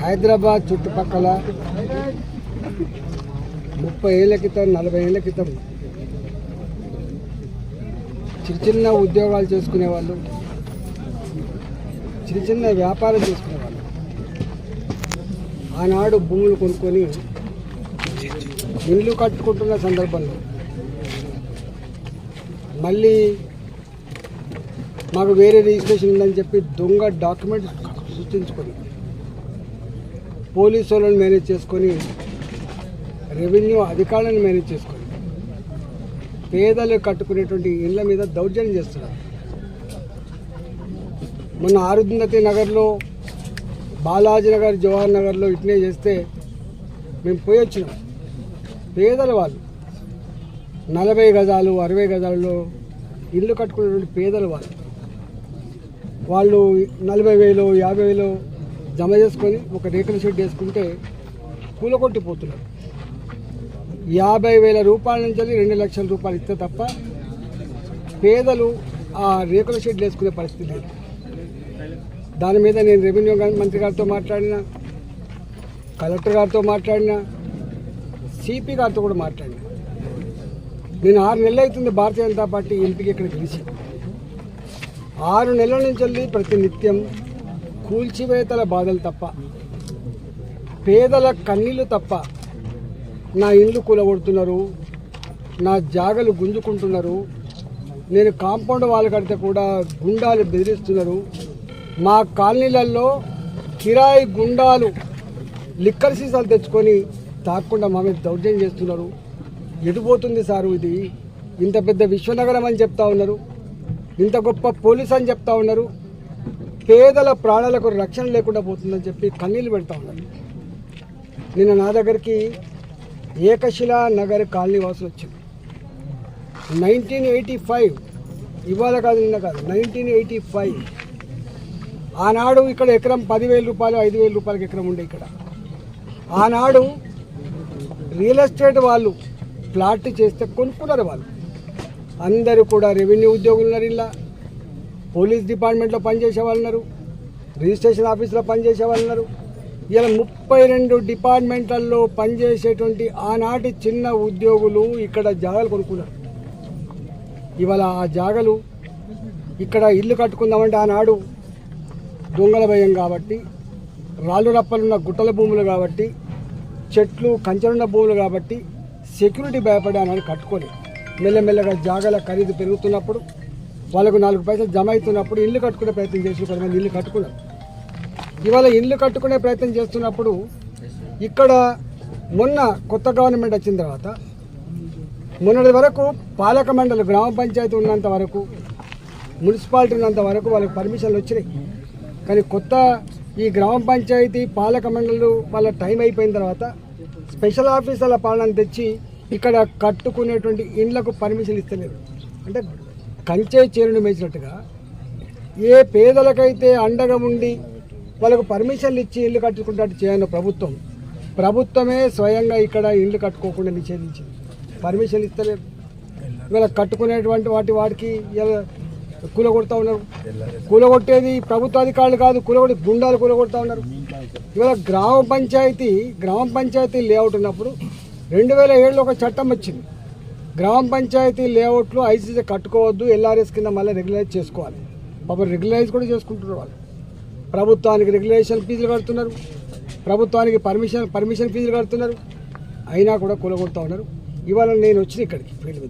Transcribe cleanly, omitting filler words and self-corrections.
హైదరాబాద్ చుట్టుపక్కల 30 ఏళ్ల క్రితం 40 ఏళ్ల క్రితం చిన్న ఉద్యోగాలు చేసుకునేవాళ్ళు, చిన్న వ్యాపారం చేసుకునేవాళ్ళు. ఆనాడు భూములు కొనుక్కొని ఇల్లు కట్టుకుంటున్న సందర్భంలో మళ్ళీ మాకు వేరే రిజిస్ట్రేషన్ ఉందని చెప్పి దొంగ డాక్యుమెంట్స్ సృష్టించుకొని పోలీసు వాళ్ళని మేనేజ్ చేసుకొని రెవెన్యూ అధికారులను మేనేజ్ చేసుకొని పేదలు కట్టుకునేటువంటి ఇళ్ల మీద దౌర్జన్యం చేస్తున్నారు. మొన్న అరుంధతి నగర్లో, బాలాజీ నగర్, జవహర్ నగర్లో ఇట్నే చేస్తే మేము పోయి వచ్చినాం. పేదల వాళ్ళు 40 గజాలు 60 గజాలలో ఇల్లు కట్టుకునేటువంటి పేదల వాళ్ళు 40,000 50,000 జమ చేసుకొని ఒక రేకుల షెడ్ వేసుకుంటే కూలగొట్టిపోతున్నారు. 50,000 రూపాయల నుంచి 2 లక్షల రూపాయలు ఇస్తే తప్ప పేదలు ఆ రేకుల షెడ్లు వేసుకునే పరిస్థితి లేదు. దాని మీద నేను రెవెన్యూ మంత్రి గారితో మాట్లాడినా, కలెక్టర్ గారితో మాట్లాడినా, సిపి గారితో కూడా మాట్లాడినా. నేను 6 నెలలు అవుతుంది భారతీయ జనతా పార్టీ ఎంపీకి ఇక్కడ గెలిచి. 6 నెలల నుంచి ప్రతి నిత్యం కూల్చివేతల బాధలు తప్ప, పేదల కన్నీళ్ళు తప్ప, నా ఇండ్లు కూలగొడుతున్నారు, నా జాగలు గుంజుకుంటున్నారు, నేను కాంపౌండ్ వాళ్ళు కడితే కూడా గుండాలు బెదిరిస్తున్నారు, మా కాలనీలలో కిరాయి గుండాలు లిక్కర్ సీసాలు తెచ్చుకొని తాకుండా మా మీద దౌర్జన్యం చేస్తున్నారు. ఎటుపోతుంది సారు ఇది? ఇంత పెద్ద విశ్వనగరం అని చెప్తా ఉన్నారు, ఇంత గొప్ప పోలీస్ అని చెప్తా ఉన్నారు, పేదల ప్రాణాలకు రక్షణ లేకుండా పోతుందని చెప్పి కన్నీళ్ళు పెడతా ఉన్నారు. నిన్న నా దగ్గరికి ఏకశిలా నగర్ కాలనీ వాసులు వచ్చింది. 1985, ఇవాళ కాదు నిన్న కాదు, 1985 ఆనాడు ఇక్కడ ఎకరం 10,000 రూపాయలు 5,000 రూపాయలకి ఎకరం ఉండే. ఇక్కడ ఆనాడు రియల్ ఎస్టేట్ వాళ్ళు ప్లాట్ చేస్తే కొనుక్కున్నారు. వాళ్ళు అందరూ కూడా రెవెన్యూ ఉద్యోగులు ఉన్నారు, ఇలా పోలీస్ డిపార్ట్మెంట్లో పనిచేసే వాళ్ళు ఉన్నారు, రిజిస్ట్రేషన్ ఆఫీస్లో పనిచేసే వాళ్ళు ఉన్నారు. ఇలా 32 డిపార్ట్మెంట్లలో పనిచేసేటువంటి ఆనాటి చిన్న ఉద్యోగులు ఇక్కడ జాగాలు కొనుక్కున్నారు. ఇవాళ ఆ జాగాలు ఇక్కడ ఇల్లు కట్టుకుందామంటే ఆనాడు దొంగల భయం కాబట్టి, రాళ్ళు రప్పలున్న గుట్టల భూములు కాబట్టి, చెట్లు కంచెలున్న భూములు కాబట్టి సెక్యూరిటీ భయపడి ఆనాడు కట్టుకొని మెల్లమెల్లగా జాగాల ఖరీదు పెరుగుతున్నప్పుడు, వాళ్ళకు 4 పైసలు జమ అవుతున్నప్పుడు ఇల్లు కట్టుకునే ప్రయత్నం చేసి కొంతమంది ఇల్లు కట్టుకున్నారు. ఇవాళ ఇల్లు కట్టుకునే ప్రయత్నం చేస్తున్నప్పుడు ఇక్కడ మొన్న కొత్త గవర్నమెంట్ వచ్చిన తర్వాత మొన్నటి వరకు పాలక మండలి, గ్రామ పంచాయతీ ఉన్నంత వరకు, మున్సిపాలిటీ ఉన్నంత వరకు వాళ్ళకి పర్మిషన్లు వచ్చినాయి. కానీ కొత్త ఈ గ్రామ పంచాయతీ పాలక మండలు వాళ్ళ టైం అయిపోయిన తర్వాత స్పెషల్ ఆఫీసర్ల పాలన తెచ్చి ఇక్కడ కట్టుకునేటువంటి ఇండ్లకు పర్మిషన్ ఇస్తలేరు. అంటే కంచే చేరును మేసినట్టుగా ఏ పేదలకైతే అండగా ఉండి వాళ్ళకు పర్మిషన్లు ఇచ్చి ఇల్లు కట్టుకుంటే చేయను ప్రభుత్వమే స్వయంగా ఇక్కడ ఇల్లు కట్టుకోకుండా నిషేధించింది. పర్మిషన్ ఇస్తలేదు. ఇవాళ కట్టుకునేటువంటి వాటికి కూలగొడతా ఉన్నారు. కూలగొట్టేది ప్రభుత్వ అధికారులు కాదు, కూలగొట్టి గుండాలు కూలగొడతా ఉన్నారు. ఇవాళ గ్రామ పంచాయతీ లేఅవుట్ ఉన్నప్పుడు 2007లో ఒక చట్టం వచ్చింది. గ్రామ పంచాయతీ లేఅవుట్లు ఐసీసీ కట్టుకోవద్దు, ఎల్ఆర్ఎస్ కింద మళ్ళీ రెగ్యులైజ్ చేసుకోవాలి. పాపం రెగ్యులైజ్ కూడా చేసుకుంటున్నారు. వాళ్ళు ప్రభుత్వానికి రెగ్యులేషన్ ఫీజులు కడుతున్నారు, ప్రభుత్వానికి పర్మిషన్ ఫీజులు కడుతున్నారు, అయినా కూడా కూలగొడతా ఉన్నారు. ఇవాళ నేను వచ్చిన ఇక్కడికి ఫీల్డ్ మీద